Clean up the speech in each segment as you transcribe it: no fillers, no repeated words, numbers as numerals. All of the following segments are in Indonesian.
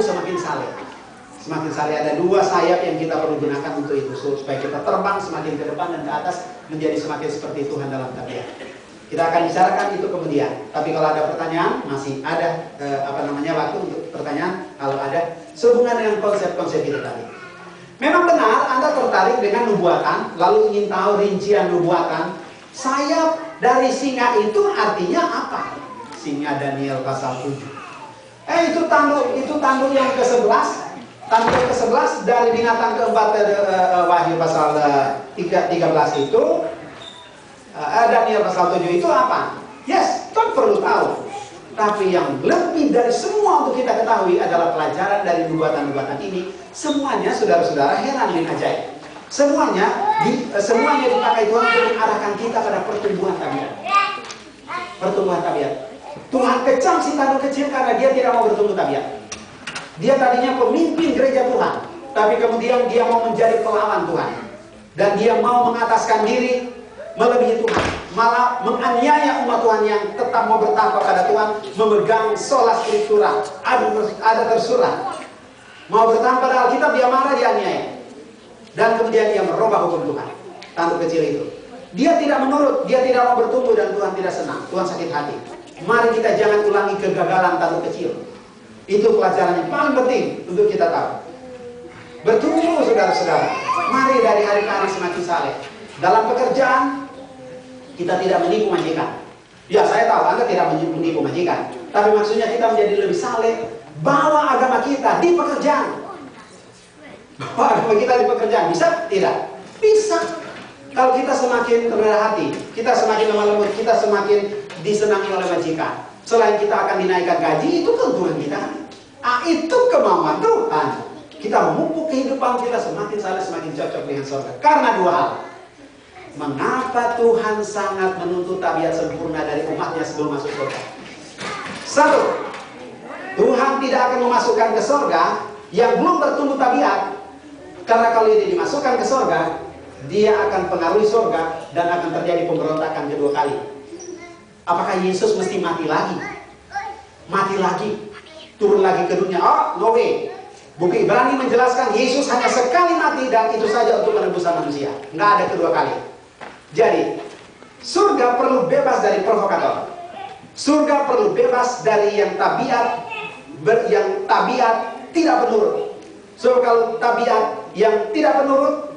semakin saleh. Semakin saleh, ada dua sayap yang kita perlu gunakan untuk itu, supaya kita terbang semakin ke depan dan ke atas, menjadi semakin seperti Tuhan dalam tabiat. Kita akan bicarakan itu kemudian. Tapi kalau ada pertanyaan, masih ada waktu untuk pertanyaan. Kalau ada, sehubungan dengan konsep-konsep itu tadi. Memang benar Anda tertarik dengan nubuatan, lalu ingin tahu rincian nubuatan. Sayap dari singa itu artinya apa? Singa Daniel pasal 7. Itu tanduk yang ke-11. Tanduk yang ke-11 dari binatang keempat Wahyu pasal 13 itu. Daniel pasal 7 itu apa? Yes, kita perlu tahu. Tapi yang lebih dari semua untuk kita ketahui adalah pelajaran dari nubuatan-nubuatan ini. Semuanya, saudara-saudara, heran dan ajaib. Semuanya dipakai Tuhan untuk mengarahkan kita pada pertumbuhan tabiat. Pertumbuhan tabiat. Tuhan kecam si tanduk kecil karena dia tidak mau bertumbuh tabiat. Dia tadinya pemimpin gereja Tuhan, tapi kemudian dia mau menjadi pelawan Tuhan. Dan dia mau mengataskan diri melebihi Tuhan, malah menganiaya umat Tuhan yang tetap mau bertakwa pada Tuhan, memegang sola scriptura, ada tersurat. Mau bertahan pada Alkitab, dia marah, dia aniaya. Dan kemudian dia merubah hukum Tuhan. Tanduk kecil itu, dia tidak menurut, dia tidak mau bertumbuh, dan Tuhan tidak senang, Tuhan sakit hati. Mari kita jangan ulangi kegagalan tanduk kecil. Itu pelajaran yang paling penting untuk kita tahu. Bertumbuh, saudara-saudara. Mari dari hari ke hari semakin saleh. Dalam pekerjaan, kita tidak menipu majikan. Ya, saya tahu Anda tidak menipu majikan, tapi maksudnya kita menjadi lebih saleh. Bawa agama kita di pekerjaan. Bawa agama kita di pekerjaan. Bisa? Tidak. Bisa. Kalau kita semakin rendah hati, kita semakin lemah lembut, kita semakin disenangi oleh majikan. Selain kita akan dinaikkan gaji, itu keuntungan kita. Itu kemauan Tuhan. Kita memupuk kehidupan kita semakin saleh, semakin cocok dengan surga. Karena dua hal. Mengapa Tuhan sangat menuntut tabiat sempurna dari umatnya sebelum masuk surga? Satu, Tuhan tidak akan memasukkan ke surga yang belum bertumbuh tabiat. Karena kalau dia dimasukkan ke surga, dia akan pengaruhi surga dan akan terjadi pemberontakan kedua kali. Apakah Yesus mesti mati lagi? Mati lagi, turun lagi ke dunia? Oh, no way. Buku Ibrani menjelaskan Yesus hanya sekali mati dan itu saja untuk penebusan manusia. Nggak ada kedua kali. Jadi, surga perlu bebas dari provokator. Surga perlu bebas dari yang tabiat tidak penurut. So, kalau tabiat yang tidak penurut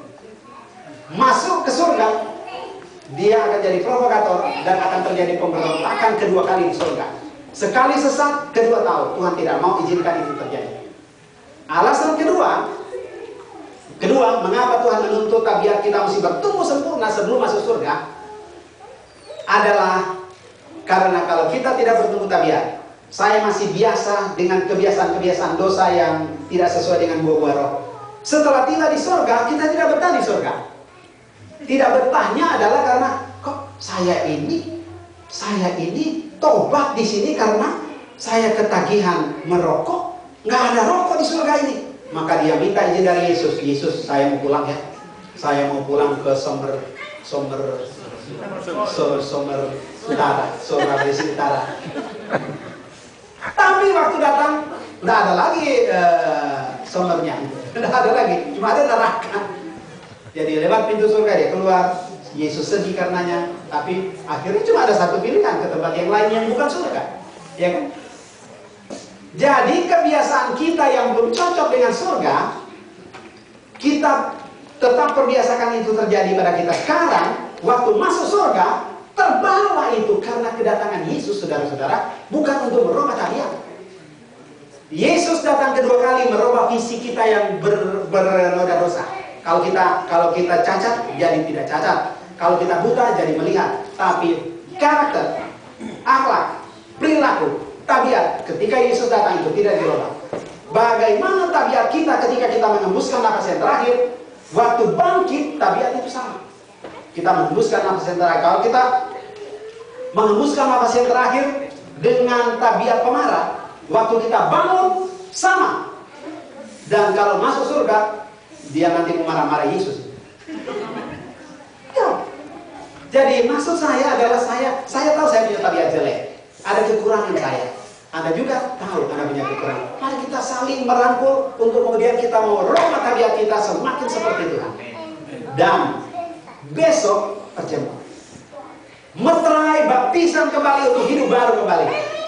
masuk ke surga, dia akan jadi provokator dan akan terjadi pemberontakan kedua kali di surga. Sekali sesat, kedua tahu Tuhan tidak mau izinkan itu terjadi. Alasan kedua, mengapa Tuhan menuntut tabiat kita mesti bertumbuh sempurna sebelum masuk surga adalah karena kalau kita tidak bertumbuh tabiat, saya masih biasa dengan kebiasaan-kebiasaan dosa yang tidak sesuai dengan buah-buah roh. Setelah tiba di surga, kita tidak betah di surga. Tidak betahnya adalah karena kok saya ini tobat di sini karena saya ketagihan merokok. Nggak ada rokok di surga ini. Maka dia minta izin dari Yesus. Yesus, saya mau pulang ya. Saya mau pulang ke Somer Utara, Sulawesi Utara. Tapi waktu datang, nggak ada lagi Somernya. Nggak ada lagi, cuma ada neraka. Jadi lewat pintu surga dia keluar. Yesus sedih karenanya. Tapi akhirnya cuma ada satu pilihan ke tempat yang lain yang bukan surga. Ya kan? Jadi kebiasaan kita yang belum cocok dengan surga, kita tetap perbiasakan itu terjadi pada kita. Sekarang, waktu masuk surga, terbawa itu karena kedatangan Yesus, saudara-saudara, bukan untuk merubah tabiat. Yesus datang kedua kali merubah visi kita yang bernoda dosa. Kalau kita cacat, jadi tidak cacat. Kalau kita buta, jadi melihat. Tapi karakter, akhlak, perilaku, tabiat ketika Yesus datang itu tidak dirubah. Bagaimana tabiat kita ketika kita mengembuskan nafas yang terakhir? Waktu bangkit, tabiat itu sama. Kita mengembuskan nafas yang terakhir. Kalau kita mengembuskan nafas yang terakhir dengan tabiat pemarah, waktu kita bangun sama. Dan kalau masuk surga, dia nanti memarah-marah Yesus. Ya. Jadi maksud saya adalah saya tahu saya punya tabiat jelek. Ada kekurangan saya. Anda juga tahu Anda punya kekurangan. Mari kita saling merangkul untuk kemudian kita mau rumah tabiat kita semakin seperti Tuhan. Dan besok perjamuan. Meterai baptisan kembali untuk hidup baru kembali.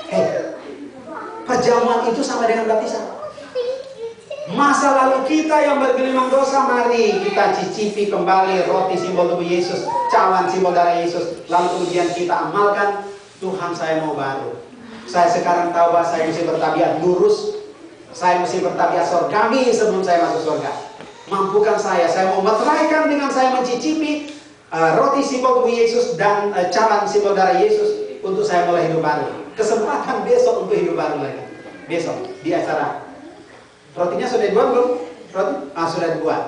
Hei, perjamuan itu sama dengan baptisan. Masa lalu kita yang bergelimang dosa, mari kita cicipi kembali roti simbol tubuh Yesus, cawan simbol darah Yesus. Lalu kemudian kita amalkan, Tuhan saya mau baru. Saya sekarang tahu bahwa saya mesti bertabiat lurus. Saya mesti bertabiat surgawi sebelum saya masuk surga. Mampukan saya mau meteraikan dengan saya mencicipi roti simbol tubuh Yesus dan cawan simbol darah Yesus untuk saya mulai hidup baru. Kesempatan besok untuk hidup baru lagi. Besok di acara. Rotinya sudah dibuat belum? Roti? Sudah dibuat.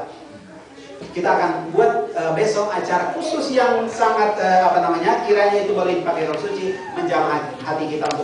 Kita akan buat besok acara khusus yang sangat kiranya itu boleh dipakai Roh Suci menjamah hati kita untuk